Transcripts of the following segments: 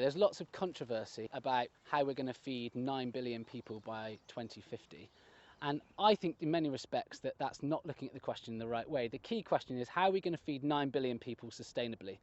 There's lots of controversy about how we're going to feed 9 billion people by 2050. And I think in many respects that that's not looking at the question in the right way. The key question is, how are we going to feed 9 billion people sustainably?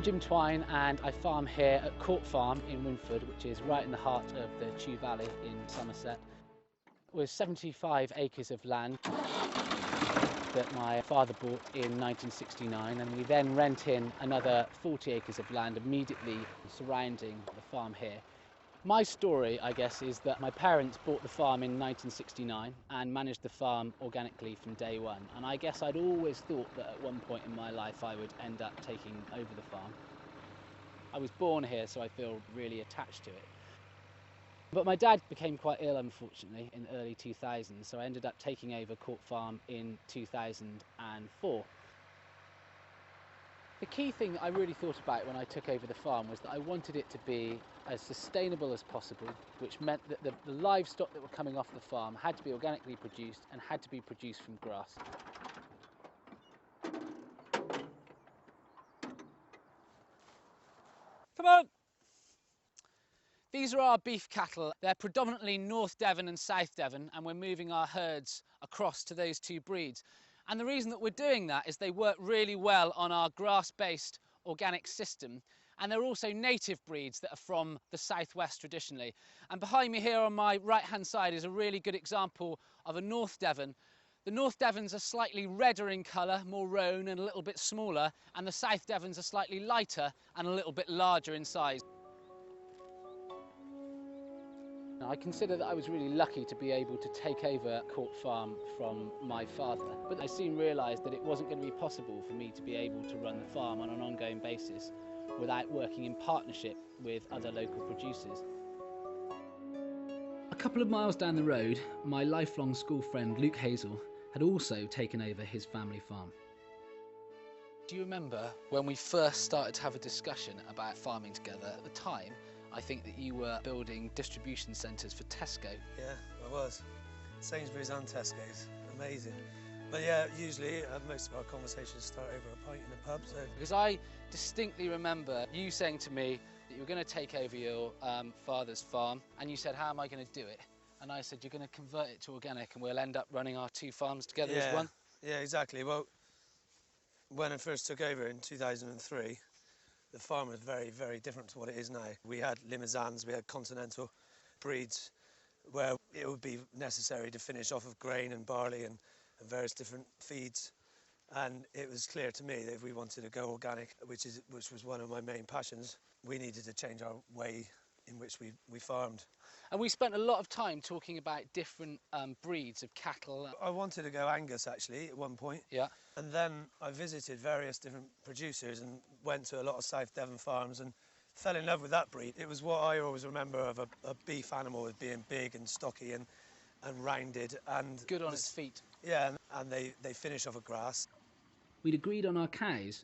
Jim Twine, and I farm here at Court Farm in Winford, which is right in the heart of the Chew Valley in Somerset. With 75 acres of land that my father bought in 1969, and we then rent in another 40 acres of land immediately surrounding the farm here. My story, I guess, is that my parents bought the farm in 1969 and managed the farm organically from day one. And I guess I'd always thought that at one point in my life I would end up taking over the farm. I was born here, so I feel really attached to it. But my dad became quite ill, unfortunately, in the early 2000s, so I ended up taking over Court Farm in 2004. The key thing I really thought about when I took over the farm was that I wanted it to be as sustainable as possible, which meant that the livestock that were coming off the farm had to be organically produced and had to be produced from grass. Come on! These are our beef cattle. They're predominantly North Devon and South Devon, and we're moving our herds across to those two breeds. And the reason that we're doing that is they work really well on our grass-based organic system, and they're also native breeds that are from the southwest traditionally. And behind me here on my right-hand side is a really good example of a North Devon. The North Devons are slightly redder in colour, more roan and a little bit smaller, and the South Devons are slightly lighter and a little bit larger in size. I consider that I was really lucky to be able to take over Court Farm from my father, but I soon realised that it wasn't going to be possible for me to be able to run the farm on an ongoing basis without working in partnership with other local producers. A couple of miles down the road, my lifelong school friend Luke Hazel had also taken over his family farm. Do you remember when we first started to have a discussion about farming together? At the time, I think that you were building distribution centres for Tesco. Yeah, I was. Sainsbury's and Tesco's. Amazing. But yeah, usually most of our conversations start over a pint in a pub. So. Because I distinctly remember you saying to me that you were going to take over your father's farm, and you said, how am I going to do it? And I said, you're going to convert it to organic and we'll end up running our two farms together as one. Yeah, exactly. Well, when I first took over in 2003, the farm was very, very different to what it is now. We had Limousin's, we had continental breeds where it would be necessary to finish off of grain and barley and various different feeds. And it was clear to me that if we wanted to go organic, which was one of my main passions, we needed to change our way in which we farmed. And we spent a lot of time talking about different breeds of cattle. I wanted to go Angus actually at one point. Yeah. And then I visited various different producers and went to a lot of South Devon farms and fell in love with that breed. It was what I always remember of a beef animal as being big and stocky and rounded and good on its feet. Yeah, and they finish off of grass. We'd agreed on our cows.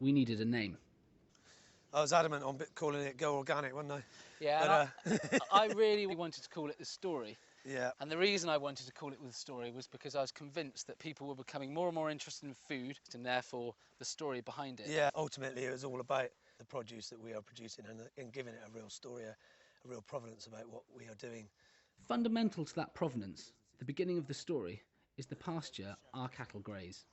We needed a name. I was adamant on calling it Go Organic, wasn't I? Yeah, but, I really wanted to call it The Story. Yeah. And the reason I wanted to call it The Story was because I was convinced that people were becoming more and more interested in food, and therefore the story behind it. Yeah, ultimately it was all about the produce that we are producing and giving it a real story, a real provenance about what we are doing. Fundamental to that provenance, the beginning of the story, is the pasture our cattle graze.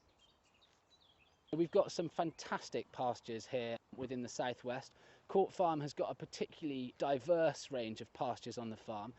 We've got some fantastic pastures here within the southwest. Court Farm has got a particularly diverse range of pastures on the farm.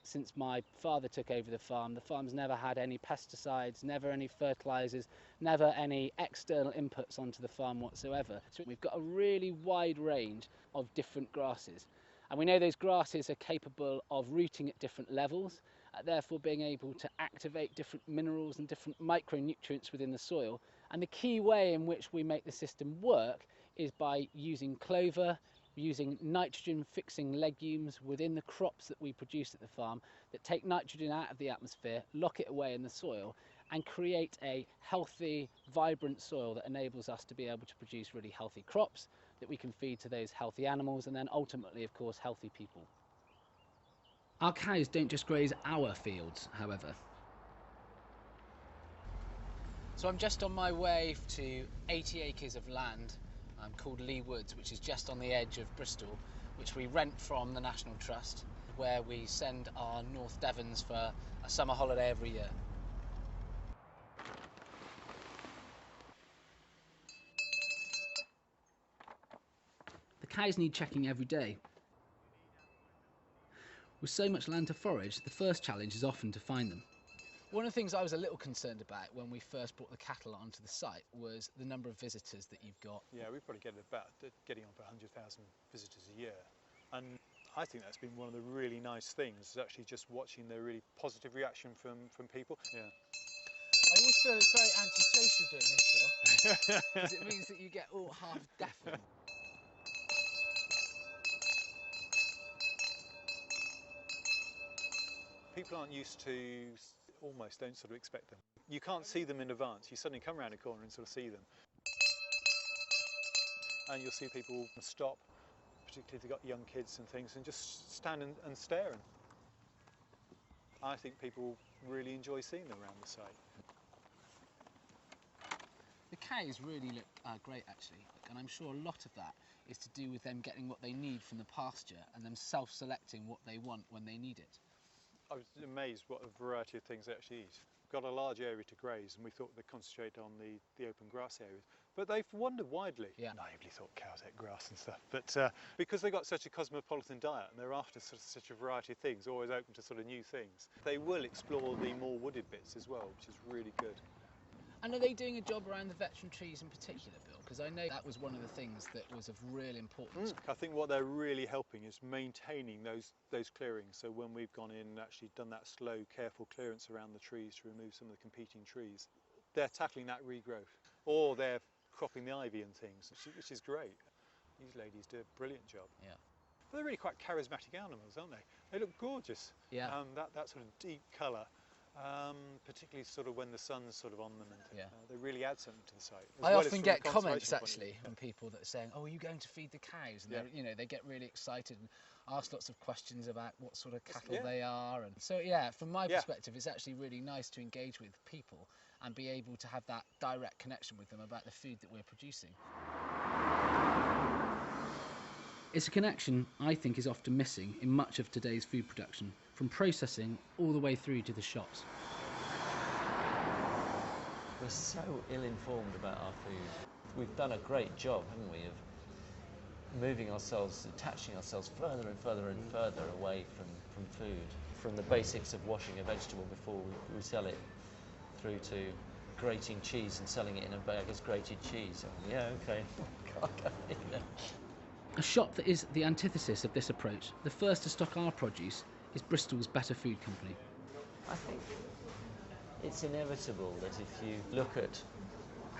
Since my father took over the farm's never had any pesticides, never any fertilisers, never any external inputs onto the farm whatsoever. So we've got a really wide range of different grasses. And we know those grasses are capable of rooting at different levels, therefore being able to activate different minerals and different micronutrients within the soil. And the key way in which we make the system work is by using clover, using nitrogen fixing legumes within the crops that we produce at the farm that take nitrogen out of the atmosphere, lock it away in the soil, and create a healthy, vibrant soil that enables us to be able to produce really healthy crops that we can feed to those healthy animals and then ultimately, of course, healthy people. Our cows don't just graze our fields, however. So I'm just on my way to 80 acres of land called Lee Woods, which is just on the edge of Bristol, which we rent from the National Trust, where we send our North Devons for a summer holiday every year. The cows need checking every day. With so much land to forage, the first challenge is often to find them. One of the things I was a little concerned about when we first brought the cattle onto the site was the number of visitors that you've got. Yeah, we probably getting on for 100,000 visitors a year. And I think that's been one of the really nice things, is actually just watching the really positive reaction from people. Yeah. I always feel it's very antisocial doing this, Phil, because it means that you get all half deafened. People aren't used to, almost don't sort of expect them. You can't see them in advance. You suddenly come around a corner and sort of see them. And you'll see people stop, particularly if they've got young kids and things, and just stand and stare. I think people really enjoy seeing them around the site. The cows really look great actually, and I'm sure a lot of that is to do with them getting what they need from the pasture and them self-selecting what they want when they need it. I was amazed what a variety of things they actually eat. We've got a large area to graze and we thought they'd concentrate on the open grass areas. But they've wandered widely. Yeah. Naively thought cows ate grass and stuff. But because they've got such a cosmopolitan diet and they're after such a variety of things, always open to sort of new things, they will explore the more wooded bits as well, which is really good. And are they doing a job around the veteran trees in particular, Bill? Because I know that was one of the things that was of real importance. I think what they're really helping is maintaining those clearings. So when we've gone in and actually done that slow, careful clearance around the trees to remove some of the competing trees, they're tackling that regrowth. Or they're cropping the ivy and things, which is great. These ladies do a brilliant job. Yeah. But they're really quite charismatic animals, aren't they? They look gorgeous. Yeah. That sort of deep colour. Particularly sort of when the sun's sort of on them and Yeah. they really add something to the site. I often get comments actually from people that are saying, "Oh, are you going to feed the cows?" And they get really excited and ask lots of questions about what sort of cattle they are. And so from my perspective, it's actually really nice to engage with people and be able to have that direct connection with them about the food that we're producing. It's a connection I think is often missing in much of today's food production, from processing all the way through to the shops. We're so ill-informed about our food. We've done a great job, haven't we, of moving ourselves, attaching ourselves further and further and further away from food. From the basics of washing a vegetable before we sell it, through to grating cheese and selling it in a bag as grated cheese. Oh, yeah, okay. A shop that is the antithesis of this approach, the first to stock our produce, is Bristol's Better Food Company. I think it's inevitable that if you look at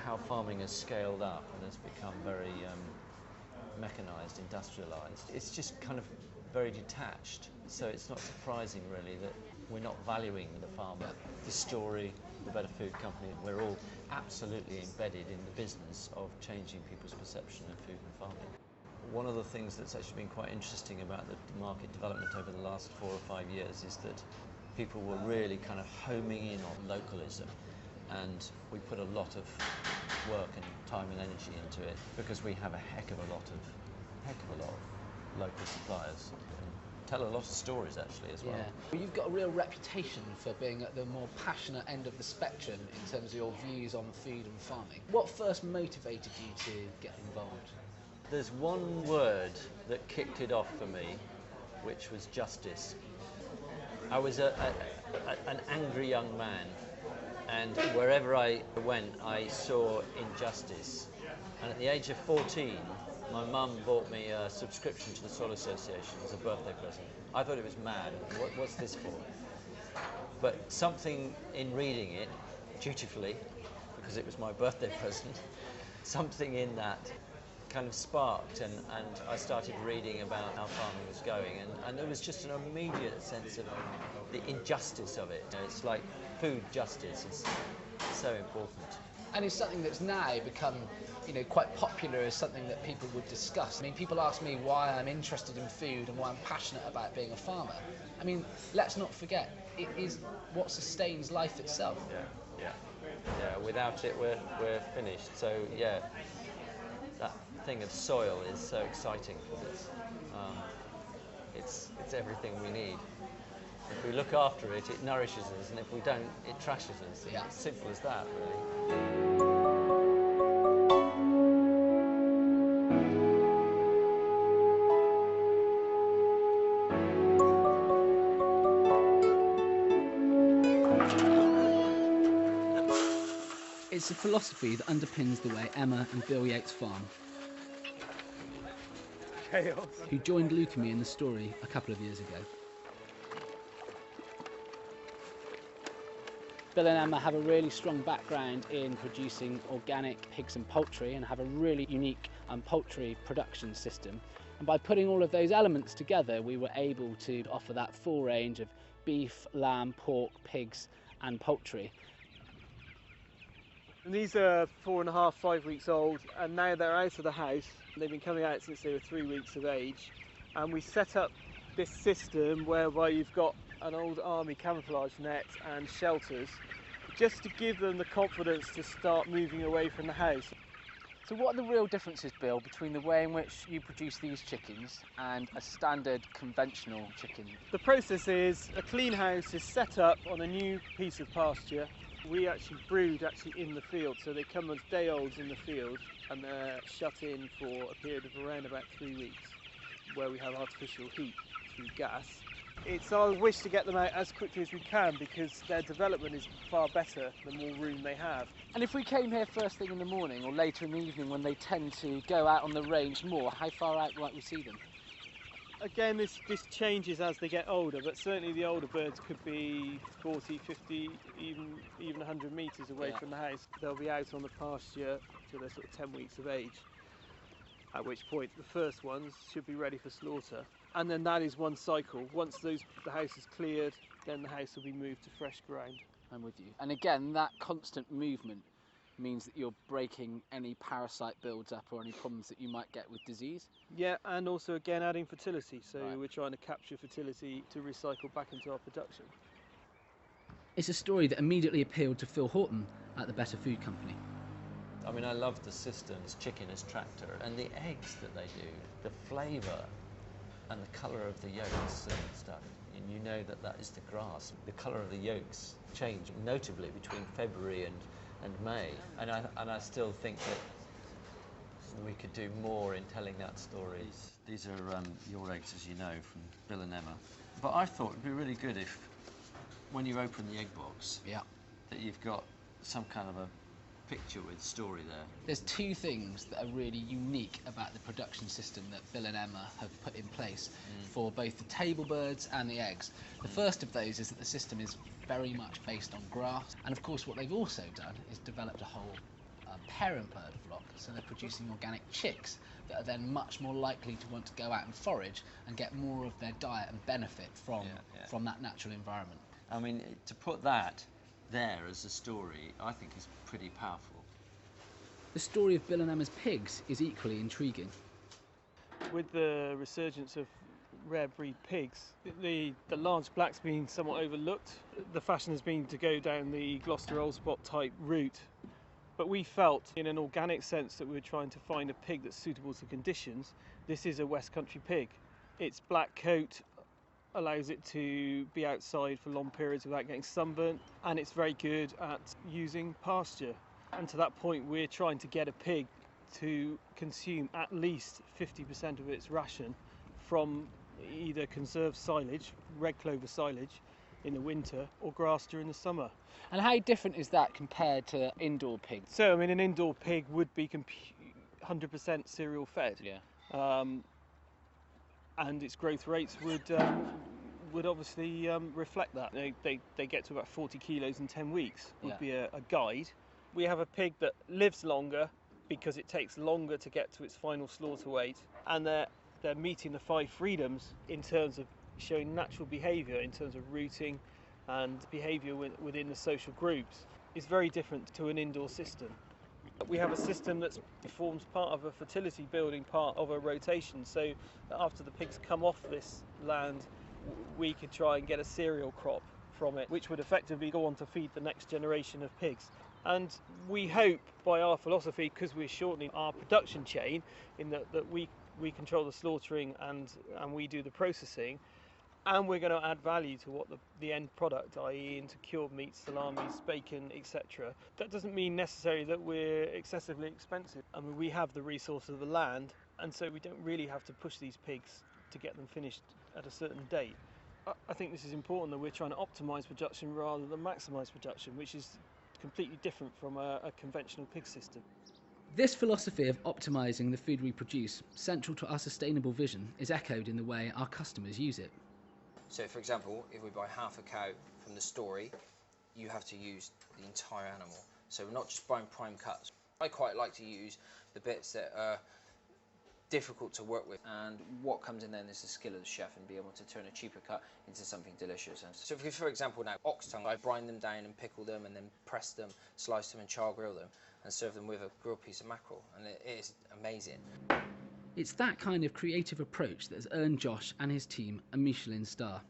how farming has scaled up and has become very mechanised, industrialised, it's just kind of very detached. So it's not surprising really that we're not valuing the farmer, the story, the Better Food Company. We're all absolutely embedded in the business of changing people's perception of food and farming. One of the things that's actually been quite interesting about the market development over the last 4 or 5 years is that people were really kind of homing in on localism, and we put a lot of work and time and energy into it because we have a heck of a lot of local suppliers and tell a lot of stories actually as well. Yeah. Well, you've got a real reputation for being at the more passionate end of the spectrum in terms of your views on food and farming. What first motivated you to get involved? There's one word that kicked it off for me, which was justice. I was an angry young man, and wherever I went I saw injustice. And at the age of 14, my mum bought me a subscription to the Soil Association as a birthday present. I thought it was mad. What's this for? But something in reading it, dutifully, because it was my birthday present, something in that kind of sparked, and I started reading about how farming was going, and there was just an immediate sense of the injustice of it. You know, it's like food justice is so important. And it's something that's now become, you know, quite popular as something that people would discuss. I mean, people ask me why I'm interested in food and why I'm passionate about being a farmer. I mean, let's not forget, it is what sustains life itself. Yeah. Without it, we're finished. So yeah, that thing of soil is so exciting for this. It's everything we need. If we look after it, it nourishes us, and if we don't, it trashes us. Yeah. It's simple as that, really. It's a philosophy that underpins the way Emma and Bill Yates farm, Chaos. who joined Luke and me in the story a couple of years ago. Bill and Emma have a really strong background in producing organic pigs and poultry, and have a really unique poultry production system. And by putting all of those elements together, we were able to offer that full range of beef, lamb, pork, pigs and poultry. And these are 4.5, 5 weeks old, and now they're out of the house. They've been coming out since they were 3 weeks of age. And we set up this system whereby you've got an old army camouflage net and shelters, just to give them the confidence to start moving away from the house. So what are the real differences, Bill, between the way in which you produce these chickens and a standard conventional chicken? The process is a clean house is set up on a new piece of pasture. We actually brood in the field, so they come as day olds in the field, and they're shut in for a period of around about 3 weeks, where we have artificial heat through gas. It's our wish to get them out as quickly as we can, because their development is far better the more room they have. And if we came here first thing in the morning or later in the evening when they tend to go out on the range more, how far out might we see them? Again, this changes as they get older, but certainly the older birds could be 40, 50, even 100 metres away from the house. They'll be out on the pasture till they're sort of 10 weeks of age, at which point the first ones should be ready for slaughter. And then that is one cycle. Once the house is cleared, then the house will be moved to fresh ground. I'm with you. And again, that constant movement means that you're breaking any parasite builds up or any problems that you might get with disease. Yeah, and also again adding fertility. So Right. we're trying to capture fertility to recycle back into our production. It's a story that immediately appealed to Phil Horton at the Better Food Company. I mean, I love the systems, chicken as tractor, and the eggs that they do, the flavour and the colour of the yolks and stuff. And you know that is the grass. The colour of the yolks change notably between February and May, and I still think that we could do more in telling that story. These are your eggs, as you know, from Bill and Emma. But I thought it'd be really good if, when you open the egg box, that you've got some kind of a picture with story there. There's two things that are really unique about the production system that Bill and Emma have put in place for both the table birds and the eggs. The first of those is that the system is very much based on grass, and of course what they've also done is developed a whole parent bird flock, so they're producing organic chicks that are then much more likely to want to go out and forage and get more of their diet and benefit from that natural environment. I mean, to put that there as a story, I think is pretty powerful. The story of Bill and Emma's pigs is equally intriguing. With the resurgence of rare breed pigs, the large black's been somewhat overlooked. The fashion has been to go down the Gloucester Old Spot type route, but we felt in an organic sense that we were trying to find a pig that's suitable to conditions. This is a West Country pig. Its black coat allows it to be outside for long periods without getting sunburnt, and it's very good at using pasture. And to that point, we're trying to get a pig to consume at least 50% of its ration from either conserved silage, red clover silage in the winter, or grass during the summer. And how different is that compared to indoor pigs? So, I mean, an indoor pig would be 100% cereal fed. And its growth rates would obviously reflect that. They get to about 40 kilos in 10 weeks, would be a guide. We have a pig that lives longer because it takes longer to get to its final slaughter weight, and they're meeting the 5 freedoms in terms of showing natural behaviour, in terms of rooting and behaviour within the social groups, is very different to an indoor system. We have a system that forms part of a fertility building part of a rotation, so that after the pigs come off this land, we could try and get a cereal crop from it, which would effectively go on to feed the next generation of pigs. And we hope by our philosophy, because we're shortening our production chain in that we control the slaughtering and we do the processing, and we're going to add value to what the end product, i.e. into cured meats, salamis, bacon, etc. That doesn't mean necessarily that we're excessively expensive. I mean, we have the resource of the land, and so we don't really have to push these pigs to get them finished at a certain date. I think this is important, that we're trying to optimise production rather than maximise production, which is completely different from a conventional pig system. This philosophy of optimising the food we produce, central to our sustainable vision, is echoed in the way our customers use it. So for example, if we buy half a cow from the story, you have to use the entire animal. So we're not just buying prime cuts. I quite like to use the bits that are difficult to work with, and what comes in then is the skill of the chef and be able to turn a cheaper cut into something delicious. And so for example now, ox tongue, I brine them down and pickle them and then press them, slice them and char grill them and serve them with a grilled piece of mackerel, and it is amazing. It's that kind of creative approach that has earned Josh and his team a Michelin star.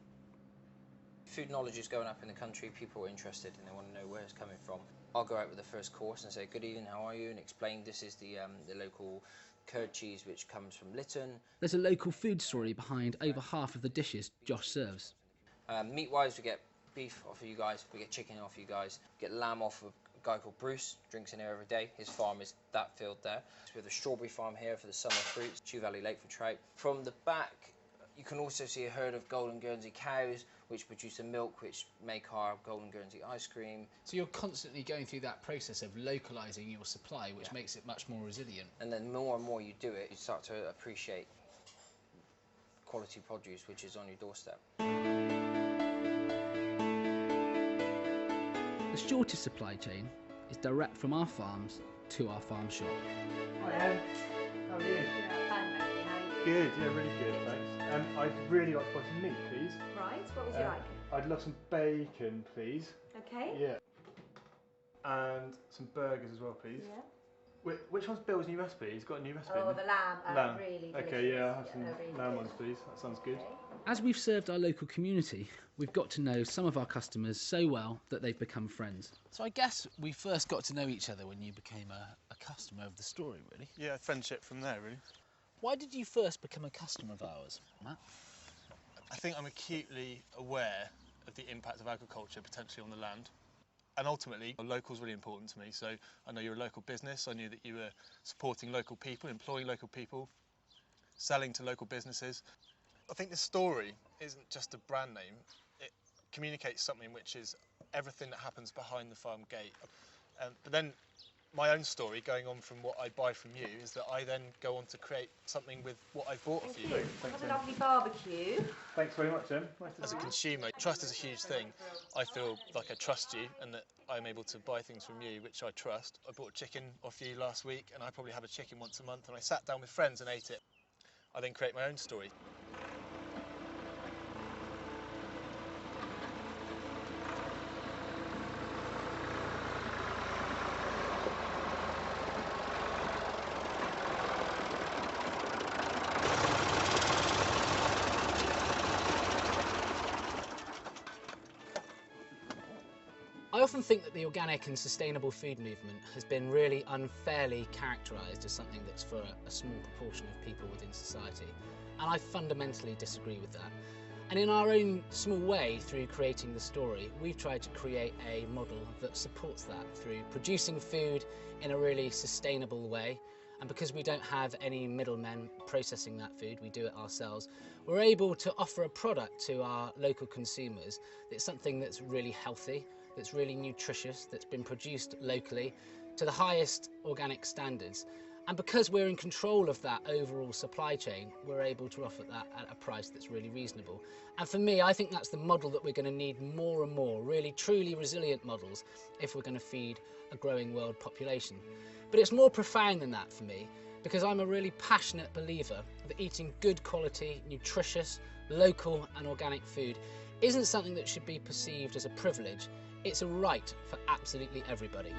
Food knowledge is going up in the country, people are interested and they want to know where it's coming from. I'll go out with the first course and say, good evening, how are you? And explain this is the local curd cheese which comes from Lytton. There's a local food story behind over half of the dishes Josh serves. Meat-wise, we get beef off of you guys, we get chicken off you guys, we get lamb off of a guy called Bruce, drinks in here every day. His farm is that field there. So we have a strawberry farm here for the summer fruits, Chew Valley Lake for trout. From the back, you can also see a herd of Golden Guernsey cows, which produce the milk, which make our Golden Guernsey ice cream. So you're constantly going through that process of localising your supply, which makes it much more resilient. And then more and more you do it, you start to appreciate quality produce, which is on your doorstep. The shortest supply chain is direct from our farms to our farm shop. Hi Em, how are you? Yeah, fine, thank you. How are you? Good, yeah, really good, thanks. I'd really like to buy some meat, please. Right, what would you like? I'd love some bacon, please. Okay. Yeah. And some burgers as well, please. Yeah. Which one's Bill's new recipe? He's got a new recipe. Oh, the lamb. Lamb. Really Okay, delicious. yeah, I'll have some no, really lamb good. ones, please. That sounds good. Okay. As we've served our local community, we've got to know some of our customers so well that they've become friends. So I guess we first got to know each other when you became a customer of the story, really. Yeah, friendship from there, really. Why did you first become a customer of ours, Matt? I think I'm acutely aware of the impact of agriculture potentially on the land. And ultimately, local's really important to me. So I know you're a local business. I knew that you were supporting local people, employing local people, selling to local businesses. I think the story isn't just a brand name. It communicates something which is everything that happens behind the farm gate. But then my own story, going on from what I buy from you, is that I then go on to create something with what I bought Thank for you. you. Have a lovely barbecue. Thanks very much, Em. Nice to As a see you. consumer, trust is a huge thing. I feel like I trust you and that I'm able to buy things from you which I trust. I bought chicken off you last week and I probably have a chicken once a month, and I sat down with friends and ate it. I then create my own story. I often think that the organic and sustainable food movement has been really unfairly characterised as something that's for a small proportion of people within society, and I fundamentally disagree with that. And in our own small way, through creating the story, we've tried to create a model that supports that through producing food in a really sustainable way. And because we don't have any middlemen processing that food, we do it ourselves, we're able to offer a product to our local consumers that's something that's really healthy, that's really nutritious, that's been produced locally to the highest organic standards. And because we're in control of that overall supply chain, we're able to offer that at a price that's really reasonable. And for me, I think that's the model that we're going to need more and more, really truly resilient models, if we're going to feed a growing world population. But it's more profound than that for me, because I'm a really passionate believer that eating good quality, nutritious, local and organic food isn't something that should be perceived as a privilege. It's a right for absolutely everybody.